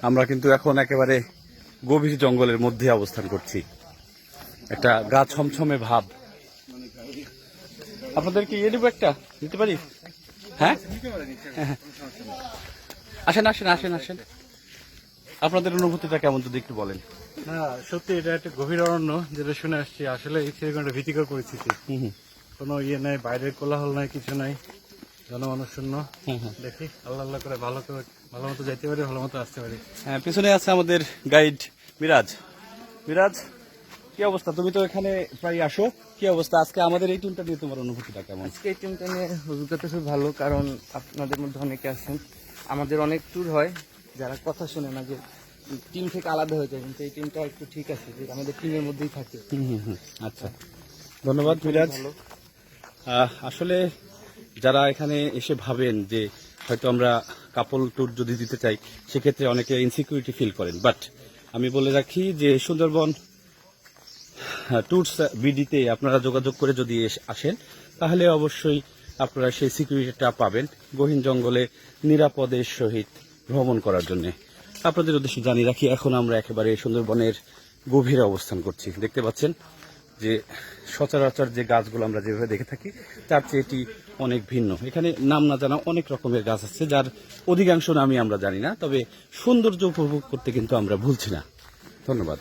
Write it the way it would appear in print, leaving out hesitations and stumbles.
আমরা কিন্তু এখন একেবারে গভীর জঙ্গলের মধ্যে অবস্থান করছি। একটা গা ছমছমে ভাব। আপনাদের কি ইয়ে দেবো, একটা দিতে পারি? হ্যাঁ, আসেন আসেন আসেন আসেন। আপনাদের অনুভূতিটা কেমন যদি একটু বলেন। না, সত্যি এটা একটা গভীর অরণ্য, যেটা শুনে আসছি। আসলে সেরকম একটা ভীতিকর পরিস্থিতি। কোনো ইয়ে নাই, বাইরের কোলাহল নাই, কিছু নাই, জনমানুষ শূন্য। দেখি আল্লাহ আল্লাহ করে ভালো মতো যাইতে পারি, ভালো মতো আসতে পারি। হ্যাঁ, পিছনে আছে আমাদের গাইড মিরাজ। মিরাজ, কি অবস্থা? তুমি তো এখানে প্রায় আসো, কি অবস্থা আজকে আমাদের এই টুনটা নিয়ে তোমার অনুভূতিটা কেমন? আজকে এই টিমটা নিয়ে অভিজ্ঞতা খুব ভালো, কারণ আপনাদের মধ্যে অনেকে আছেন, আমাদের অনেক ট্যুর হয় যারা কথা শুনে না, যে টিম থেকে আলাদা হয়ে যায়, কিন্তু এই টিমটা একটু ঠিক আছে, যে আমাদের টিমের মধ্যেই থাকে। আচ্ছা, ধন্যবাদ মিরাজ। ভালো। আসলে যারা এখানে এসে ভাবেন যে হয়তো আমরা কাপল ট্যুর যদি দিতে চাই, সেক্ষেত্রে অনেকে ইনসিকিউরিটি ফিল করেন, বাট আমি বলে রাখি যে সুন্দরবন ট্যুরস বিডিতে আপনারা যোগাযোগ করে যদি আসেন, তাহলে অবশ্যই আপনারা সেই সিকিউরিটিটা পাবেন গহীন জঙ্গলে নিরাপদের সহিত ভ্রমণ করার জন্য। আপনাদের উদ্দেশ্যে জানিয়ে রাখি, এখন আমরা একেবারে সুন্দরবনের গভীরে অবস্থান করছি। দেখতে পাচ্ছেন যে সচরাচর যে গাছগুলো আমরা যেভাবে দেখে থাকি, তার চেয়ে এটি অনেক ভিন্ন। এখানে নাম না জানা অনেক রকমের গাছ আছে, যার অধিকাংশ নামই আমরা জানি না, তবে সৌন্দর্য উপভোগ করতে কিন্তু আমরা ভুলছি না। ধন্যবাদ।